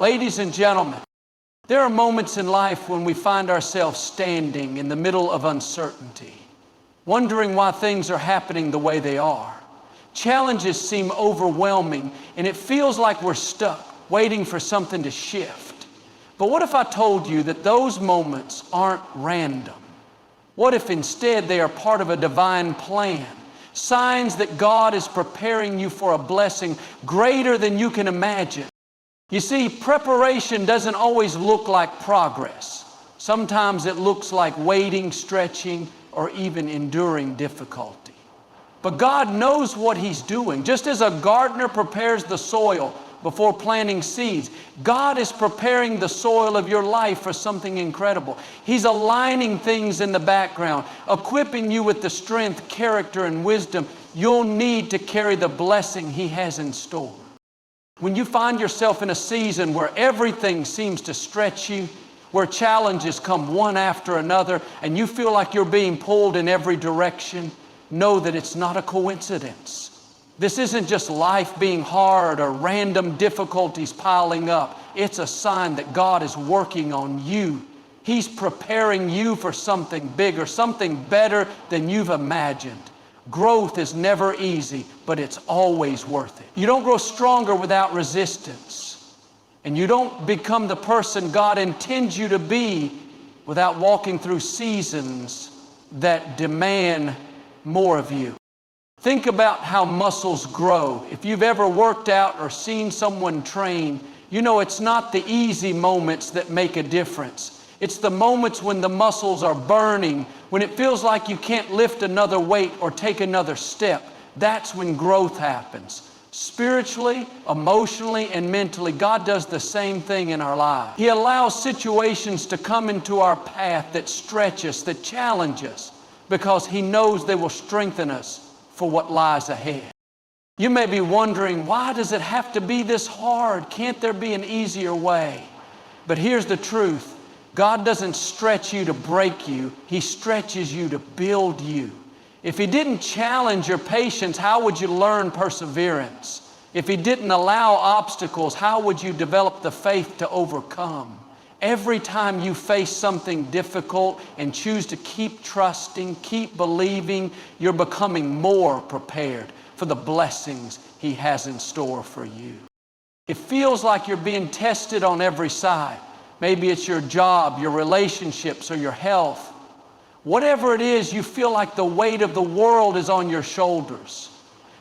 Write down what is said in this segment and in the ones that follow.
Ladies and gentlemen, there are moments in life when we find ourselves standing in the middle of uncertainty, wondering why things are happening the way they are. Challenges seem overwhelming, and it feels like we're stuck, waiting for something to shift. But what if I told you that those moments aren't random? What if instead they are part of a divine plan? Signs that God is preparing you for a blessing greater than you can imagine. You see, preparation doesn't always look like progress. Sometimes it looks like waiting, stretching, or even enduring difficulty. But God knows what He's doing. Just as a gardener prepares the soil before planting seeds, God is preparing the soil of your life for something incredible. He's aligning things in the background, equipping you with the strength, character, and wisdom you'll need to carry the blessing He has in store. When you find yourself in a season where everything seems to stretch you, where challenges come one after another, and you feel like you're being pulled in every direction, know that it's not a coincidence. This isn't just life being hard or random difficulties piling up. It's a sign that God is working on you. He's preparing you for something bigger, something better than you've imagined. Growth is never easy, but it's always worth it. You don't grow stronger without resistance. And you don't become the person God intends you to be without walking through seasons that demand more of you. Think about how muscles grow. If you've ever worked out or seen someone train, you know it's not the easy moments that make a difference. It's the moments when the muscles are burning, when it feels like you can't lift another weight or take another step. That's when growth happens. Spiritually, emotionally, and mentally, God does the same thing in our lives. He allows situations to come into our path that stretch us, that challenge us, because He knows they will strengthen us for what lies ahead. You may be wondering, why does it have to be this hard? Can't there be an easier way? But here's the truth. God doesn't stretch you to break you. He stretches you to build you. If He didn't challenge your patience, how would you learn perseverance? If He didn't allow obstacles, how would you develop the faith to overcome? Every time you face something difficult and choose to keep trusting, keep believing, you're becoming more prepared for the blessings He has in store for you. It feels like you're being tested on every side. Maybe it's your job, your relationships, or your health. Whatever it is, you feel like the weight of the world is on your shoulders.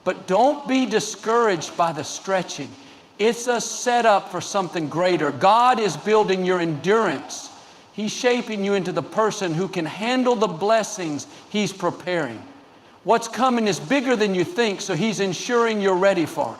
But don't be discouraged by the stretching. It's a setup for something greater. God is building your endurance. He's shaping you into the person who can handle the blessings He's preparing. What's coming is bigger than you think, so He's ensuring you're ready for it.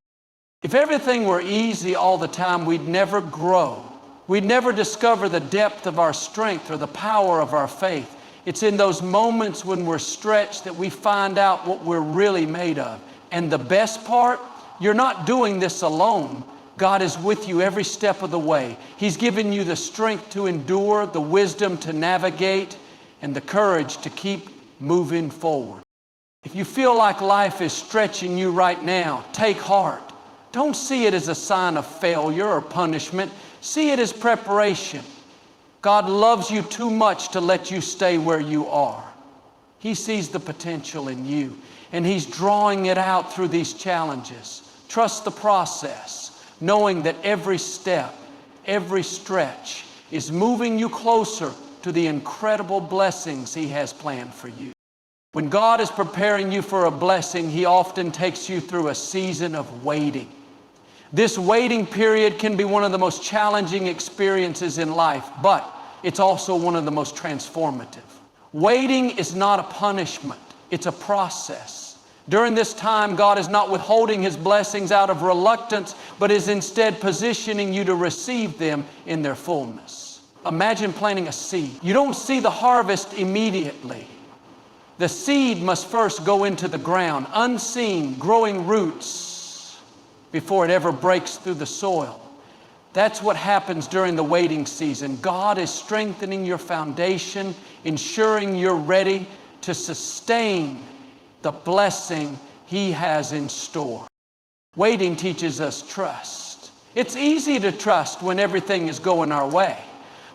If everything were easy all the time, we'd never grow. We'd never discover the depth of our strength or the power of our faith. It's in those moments when we're stretched that we find out what we're really made of. And the best part, you're not doing this alone. God is with you every step of the way. He's given you the strength to endure, the wisdom to navigate, and the courage to keep moving forward. If you feel like life is stretching you right now, take heart. Don't see it as a sign of failure or punishment. See it as preparation. God loves you too much to let you stay where you are. He sees the potential in you, and He's drawing it out through these challenges. Trust the process, knowing that every step, every stretch is moving you closer to the incredible blessings He has planned for you. When God is preparing you for a blessing, He often takes you through a season of waiting. This waiting period can be one of the most challenging experiences in life, but it's also one of the most transformative. Waiting is not a punishment, it's a process. During this time, God is not withholding His blessings out of reluctance, but is instead positioning you to receive them in their fullness. Imagine planting a seed. You don't see the harvest immediately. The seed must first go into the ground, unseen, growing roots, before it ever breaks through the soil. That's what happens during the waiting season. God is strengthening your foundation, ensuring you're ready to sustain the blessing He has in store. Waiting teaches us trust. It's easy to trust when everything is going our way.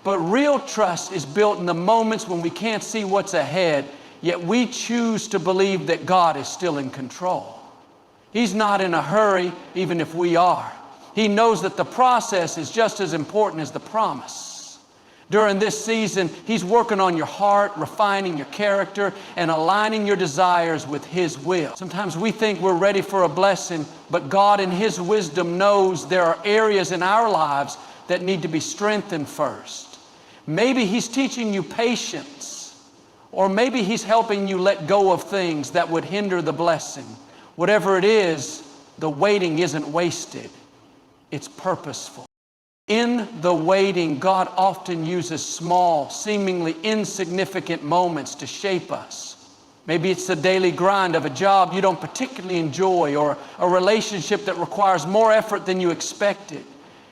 But real trust is built in the moments when we can't see what's ahead, yet we choose to believe that God is still in control. He's not in a hurry, even if we are. He knows that the process is just as important as the promise. During this season, He's working on your heart, refining your character, and aligning your desires with His will. Sometimes we think we're ready for a blessing, but God in His wisdom knows there are areas in our lives that need to be strengthened first. Maybe He's teaching you patience, or maybe He's helping you let go of things that would hinder the blessing. Whatever it is, the waiting isn't wasted. It's purposeful. In the waiting, God often uses small, seemingly insignificant moments to shape us. Maybe it's the daily grind of a job you don't particularly enjoy, or a relationship that requires more effort than you expected.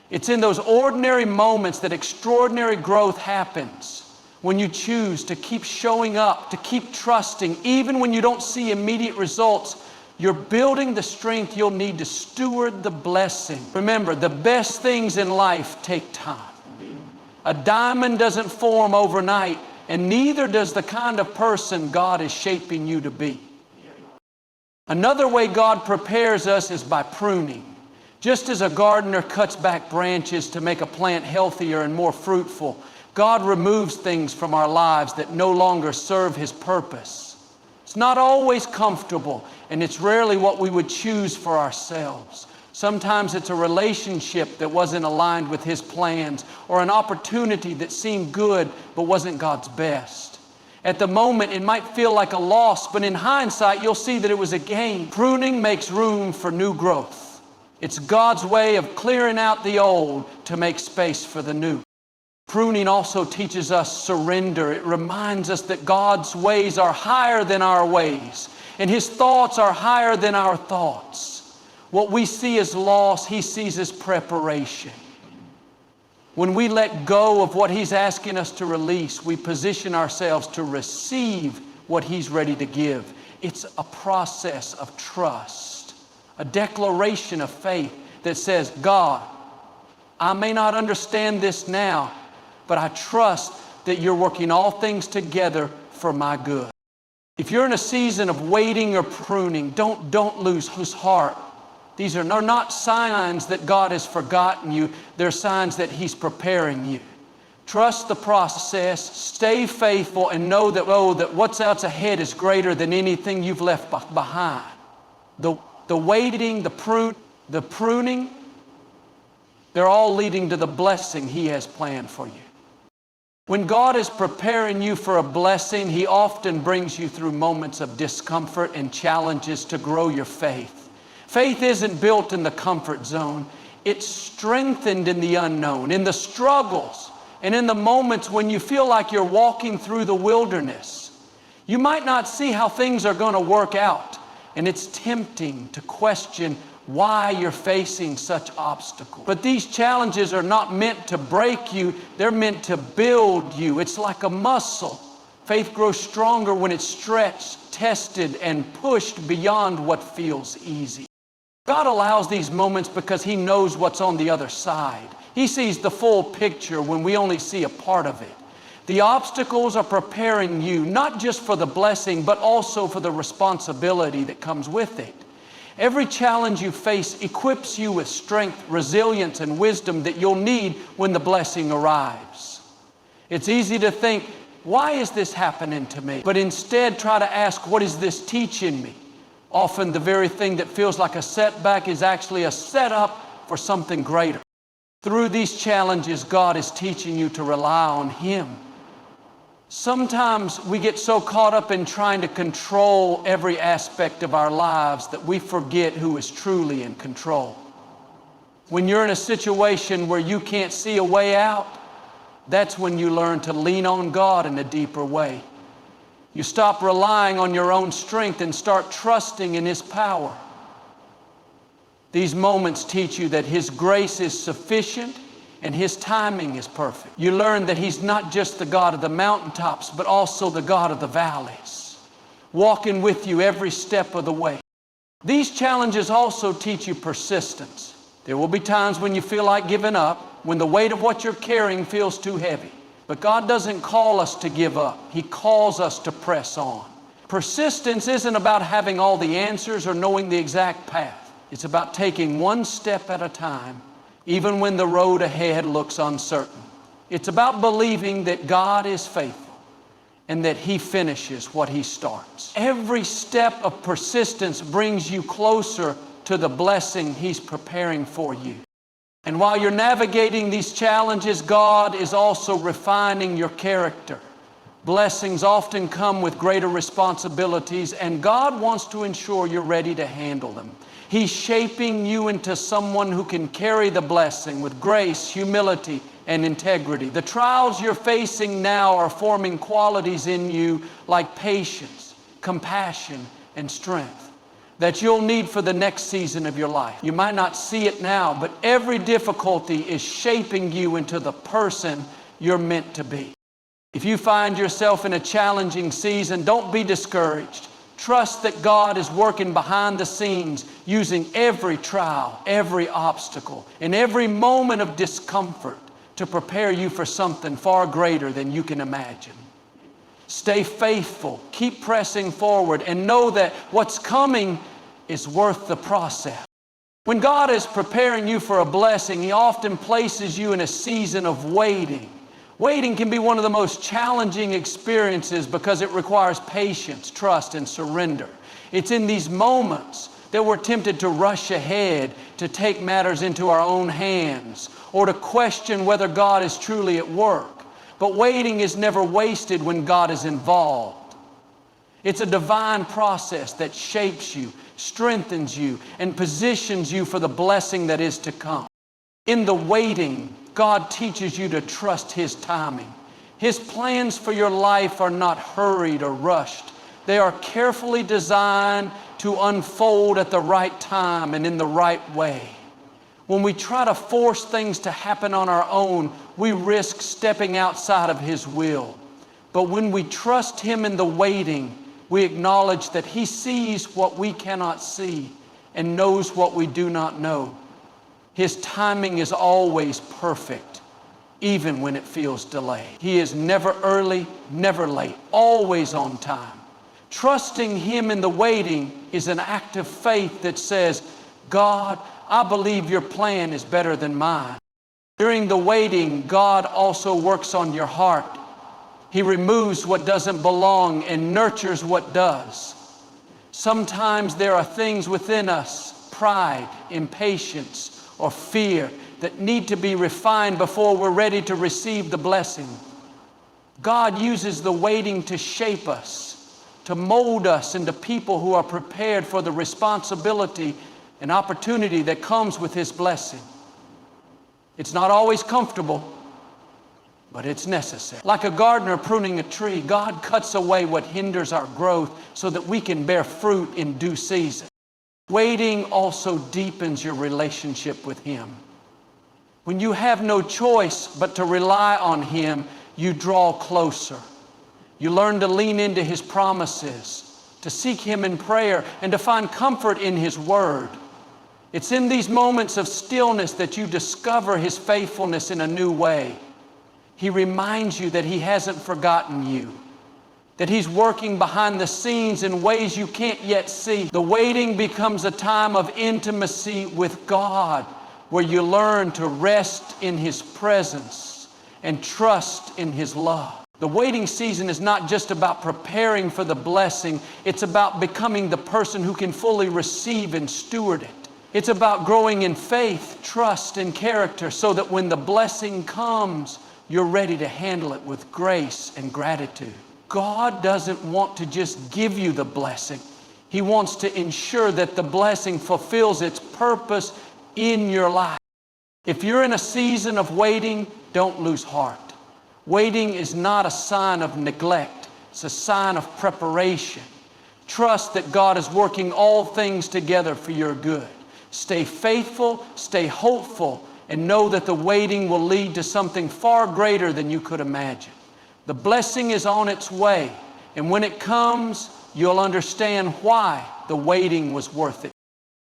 It's in those ordinary moments that extraordinary growth happens. When you choose to keep showing up, to keep trusting, even when you don't see immediate results, you're building the strength you'll need to steward the blessing. Remember, the best things in life take time. A diamond doesn't form overnight, and neither does the kind of person God is shaping you to be. Another way God prepares us is by pruning. Just as a gardener cuts back branches to make a plant healthier and more fruitful, God removes things from our lives that no longer serve His purpose. It's not always comfortable, and it's rarely what we would choose for ourselves. Sometimes it's a relationship that wasn't aligned with His plans, or an opportunity that seemed good but wasn't God's best. At the moment, it might feel like a loss, but in hindsight, you'll see that it was a gain. Pruning makes room for new growth. It's God's way of clearing out the old to make space for the new. Pruning also teaches us surrender. It reminds us that God's ways are higher than our ways, and His thoughts are higher than our thoughts. What we see as loss, He sees as preparation. When we let go of what He's asking us to release, we position ourselves to receive what He's ready to give. It's a process of trust, a declaration of faith that says, God, I may not understand this now, but I trust that You're working all things together for my good. If you're in a season of waiting or pruning, don't lose heart. These are not signs that God has forgotten you. They're signs that He's preparing you. Trust the process, stay faithful, and know that what's out ahead is greater than anything you've left behind. The waiting, the pruning, they're all leading to the blessing He has planned for you. When God is preparing you for a blessing, He often brings you through moments of discomfort and challenges to grow your faith. Faith isn't built in the comfort zone. It's strengthened in the unknown, in the struggles, and in the moments when you feel like you're walking through the wilderness. You might not see how things are going to work out, and it's tempting to question why you're facing such obstacles. But these challenges are not meant to break you, they're meant to build you. It's like a muscle. Faith grows stronger when it's stretched, tested, and pushed beyond what feels easy. God allows these moments because He knows what's on the other side. He sees the full picture when we only see a part of it. The obstacles are preparing you, not just for the blessing, but also for the responsibility that comes with it. Every challenge you face equips you with strength, resilience, and wisdom that you'll need when the blessing arrives. It's easy to think, why is this happening to me? But instead try to ask, what is this teaching me? Often the very thing that feels like a setback is actually a setup for something greater. Through these challenges, God is teaching you to rely on Him. Sometimes we get so caught up in trying to control every aspect of our lives that we forget who is truly in control. When you're in a situation where you can't see a way out, that's when you learn to lean on God in a deeper way. You stop relying on your own strength and start trusting in His power. These moments teach you that His grace is sufficient and His timing is perfect. You learn that He's not just the God of the mountaintops, but also the God of the valleys, walking with you every step of the way. These challenges also teach you persistence. There will be times when you feel like giving up, when the weight of what you're carrying feels too heavy. But God doesn't call us to give up. He calls us to press on. Persistence isn't about having all the answers or knowing the exact path. It's about taking one step at a time, even when the road ahead looks uncertain. It's about believing that God is faithful and that He finishes what He starts. Every step of persistence brings you closer to the blessing He's preparing for you. And while you're navigating these challenges, God is also refining your character. Blessings often come with greater responsibilities, and God wants to ensure you're ready to handle them. He's shaping you into someone who can carry the blessing with grace, humility, and integrity. The trials you're facing now are forming qualities in you like patience, compassion, and strength that you'll need for the next season of your life. You might not see it now, but every difficulty is shaping you into the person you're meant to be. If you find yourself in a challenging season, don't be discouraged. Trust that God is working behind the scenes, using every trial, every obstacle, and every moment of discomfort to prepare you for something far greater than you can imagine. Stay faithful, keep pressing forward, and know that what's coming is worth the process. When God is preparing you for a blessing, He often places you in a season of waiting. Waiting can be one of the most challenging experiences because it requires patience, trust, and surrender. It's in these moments that we're tempted to rush ahead, to take matters into our own hands, or to question whether God is truly at work. But waiting is never wasted when God is involved. It's a divine process that shapes you, strengthens you, and positions you for the blessing that is to come. In the waiting, God teaches you to trust His timing. His plans for your life are not hurried or rushed. They are carefully designed to unfold at the right time and in the right way. When we try to force things to happen on our own, we risk stepping outside of His will. But when we trust Him in the waiting, we acknowledge that He sees what we cannot see and knows what we do not know. His timing is always perfect, even when it feels delayed. He is never early, never late, always on time. Trusting Him in the waiting is an act of faith that says, God, I believe your plan is better than mine. During the waiting, God also works on your heart. He removes what doesn't belong and nurtures what does. Sometimes there are things within us, pride, impatience, or fear, that need to be refined before we're ready to receive the blessing. God uses the waiting to shape us, to mold us into people who are prepared for the responsibility and opportunity that comes with His blessing. It's not always comfortable, but it's necessary. Like a gardener pruning a tree, God cuts away what hinders our growth so that we can bear fruit in due season. Waiting also deepens your relationship with Him. When you have no choice but to rely on Him, you draw closer. You learn to lean into His promises, to seek Him in prayer, and to find comfort in His Word. It's in these moments of stillness that you discover His faithfulness in a new way. He reminds you that He hasn't forgotten you, that He's working behind the scenes in ways you can't yet see. The waiting becomes a time of intimacy with God, where you learn to rest in His presence and trust in His love. The waiting season is not just about preparing for the blessing, it's about becoming the person who can fully receive and steward it. It's about growing in faith, trust, and character so that when the blessing comes, you're ready to handle it with grace and gratitude. God doesn't want to just give you the blessing. He wants to ensure that the blessing fulfills its purpose in your life. If you're in a season of waiting, don't lose heart. Waiting is not a sign of neglect. It's a sign of preparation. Trust that God is working all things together for your good. Stay faithful, stay hopeful, and know that the waiting will lead to something far greater than you could imagine. The blessing is on its way, and when it comes, you'll understand why the waiting was worth it.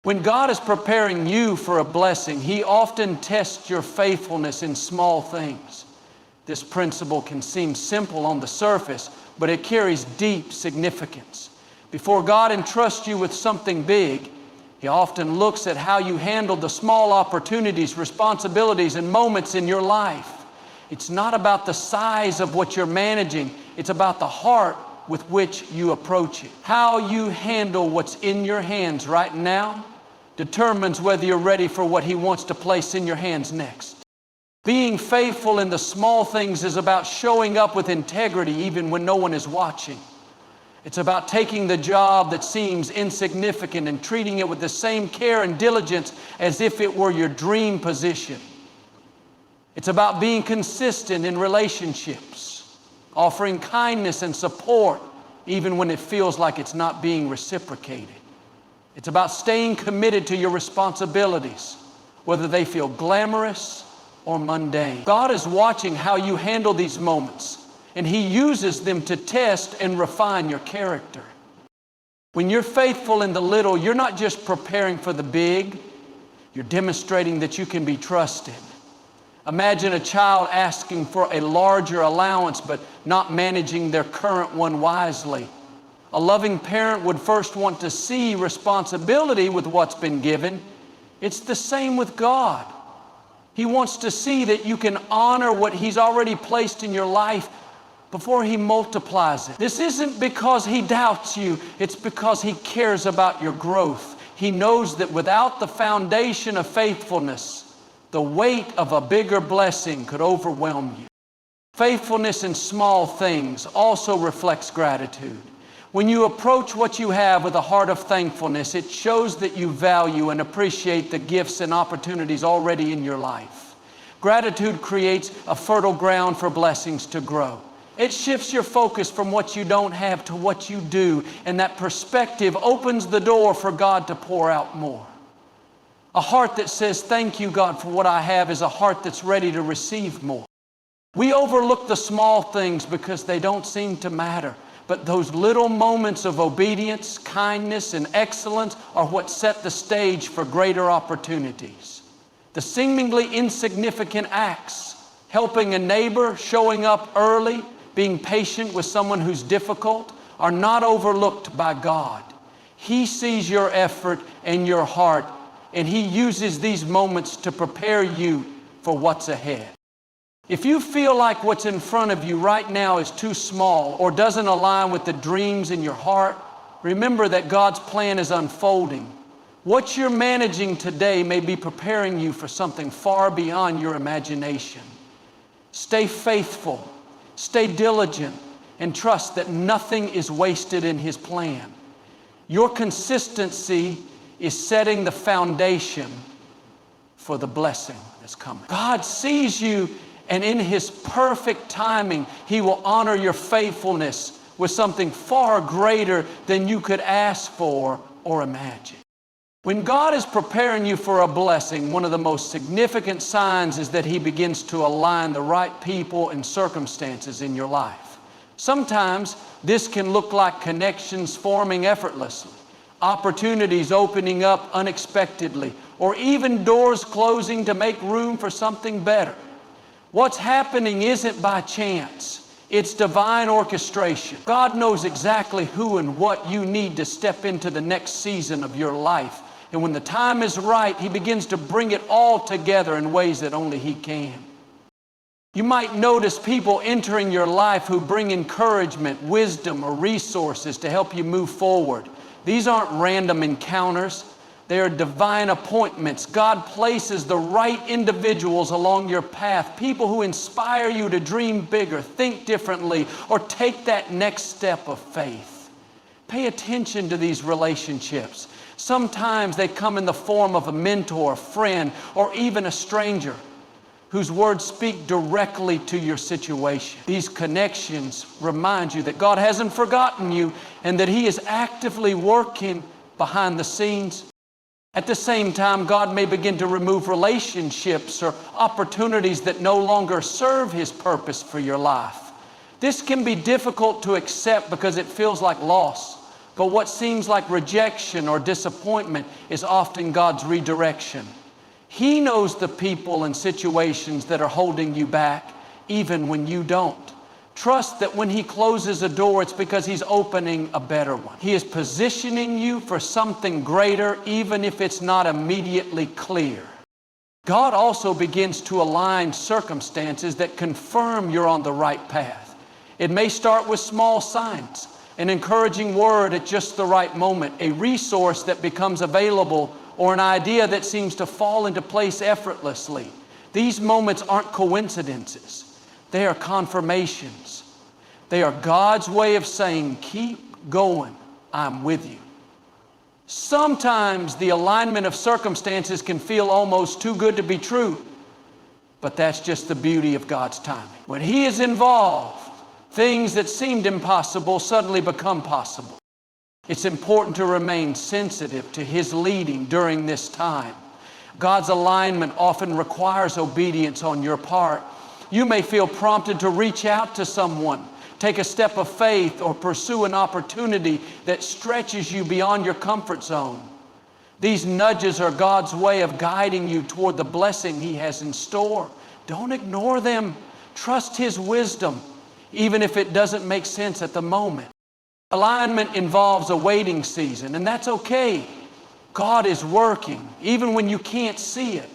When God is preparing you for a blessing, He often tests your faithfulness in small things. This principle can seem simple on the surface, but it carries deep significance. Before God entrusts you with something big, He often looks at how you handle the small opportunities, responsibilities, and moments in your life. It's not about the size of what you're managing. It's about the heart with which you approach it. How you handle what's in your hands right now determines whether you're ready for what He wants to place in your hands next. Being faithful in the small things is about showing up with integrity even when no one is watching. It's about taking the job that seems insignificant and treating it with the same care and diligence as if it were your dream position. It's about being consistent in relationships, offering kindness and support even when it feels like it's not being reciprocated. It's about staying committed to your responsibilities, whether they feel glamorous or mundane. God is watching how you handle these moments, and He uses them to test and refine your character. When you're faithful in the little, you're not just preparing for the big, you're demonstrating that you can be trusted. Imagine a child asking for a larger allowance but not managing their current one wisely. A loving parent would first want to see responsibility with what's been given. It's the same with God. He wants to see that you can honor what He's already placed in your life before He multiplies it. This isn't because He doubts you. It's because He cares about your growth. He knows that without the foundation of faithfulness, the weight of a bigger blessing could overwhelm you. Faithfulness in small things also reflects gratitude. When you approach what you have with a heart of thankfulness, it shows that you value and appreciate the gifts and opportunities already in your life. Gratitude creates a fertile ground for blessings to grow. It shifts your focus from what you don't have to what you do, and that perspective opens the door for God to pour out more. A heart that says, "Thank you, God, for what I have," is a heart that's ready to receive more. We overlook the small things because they don't seem to matter. But those little moments of obedience, kindness, and excellence are what set the stage for greater opportunities. The seemingly insignificant acts, helping a neighbor, showing up early, being patient with someone who's difficult, are not overlooked by God. He sees your effort and your heart, and He uses these moments to prepare you for what's ahead. If you feel like what's in front of you right now is too small or doesn't align with the dreams in your heart, remember that God's plan is unfolding. What you're managing today may be preparing you for something far beyond your imagination. Stay faithful, stay diligent, and trust that nothing is wasted in His plan. Your consistency is setting the foundation for the blessing that's coming. God sees you, and in His perfect timing, He will honor your faithfulness with something far greater than you could ask for or imagine. When God is preparing you for a blessing, one of the most significant signs is that He begins to align the right people and circumstances in your life. Sometimes this can look like connections forming effortlessly, opportunities opening up unexpectedly, or even doors closing to make room for something better. What's happening isn't by chance. It's divine orchestration. God knows exactly who and what you need to step into the next season of your life. And when the time is right, He begins to bring it all together in ways that only He can. You might notice people entering your life who bring encouragement, wisdom, or resources to help you move forward. These aren't random encounters. They are divine appointments. God places the right individuals along your path, people who inspire you to dream bigger, think differently, or take that next step of faith. Pay attention to these relationships. Sometimes they come in the form of a mentor, a friend, or even a stranger whose words speak directly to your situation. These connections remind you that God hasn't forgotten you and that He is actively working behind the scenes. At the same time, God may begin to remove relationships or opportunities that no longer serve His purpose for your life. This can be difficult to accept because it feels like loss. But what seems like rejection or disappointment is often God's redirection. He knows the people and situations that are holding you back, even when you don't. Trust that when He closes a door, it's because He's opening a better one. He is positioning you for something greater, even if it's not immediately clear. God also begins to align circumstances that confirm you're on the right path. It may start with small signs, an encouraging word at just the right moment, a resource that becomes available, or an idea that seems to fall into place effortlessly. These moments aren't coincidences. They are confirmations. They are God's way of saying, keep going, I'm with you. Sometimes the alignment of circumstances can feel almost too good to be true, but that's just the beauty of God's timing. When He is involved, things that seemed impossible suddenly become possible. It's important to remain sensitive to His leading during this time. God's alignment often requires obedience on your part. You may feel prompted to reach out to someone, take a step of faith, or pursue an opportunity that stretches you beyond your comfort zone. These nudges are God's way of guiding you toward the blessing He has in store. Don't ignore them. Trust His wisdom, even if it doesn't make sense at the moment. Alignment involves a waiting season, and that's okay. God is working, even when you can't see it.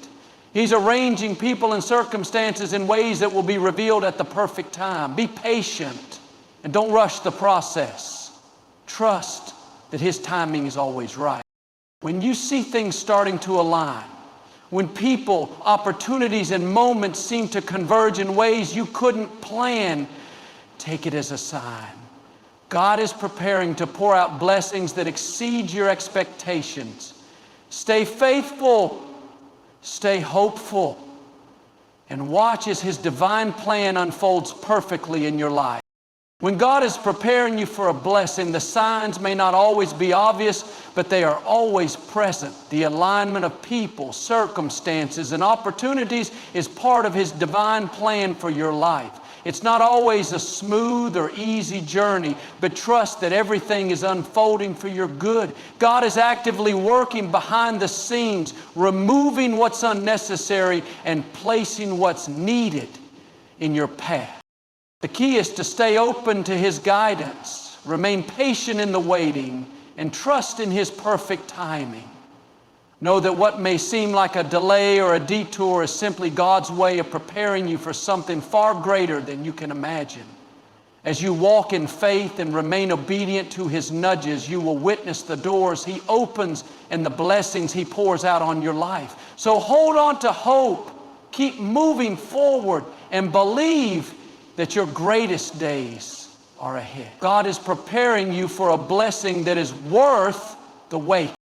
He's arranging people and circumstances in ways that will be revealed at the perfect time. Be patient and don't rush the process. Trust that His timing is always right. When you see things starting to align, when people, opportunities, and moments seem to converge in ways you couldn't plan, take it as a sign. God is preparing to pour out blessings that exceed your expectations. Stay faithful. Stay hopeful, and watch as His divine plan unfolds perfectly in your life. When God is preparing you for a blessing, the signs may not always be obvious, but they are always present. The alignment of people, circumstances, and opportunities is part of His divine plan for your life. It's not always a smooth or easy journey, but trust that everything is unfolding for your good. God is actively working behind the scenes, removing what's unnecessary and placing what's needed in your path. The key is to stay open to His guidance, remain patient in the waiting, and trust in His perfect timing. Know that what may seem like a delay or a detour is simply God's way of preparing you for something far greater than you can imagine. As you walk in faith and remain obedient to His nudges, you will witness the doors He opens and the blessings He pours out on your life. So hold on to hope, keep moving forward, and believe that your greatest days are ahead. God is preparing you for a blessing that is worth the wait.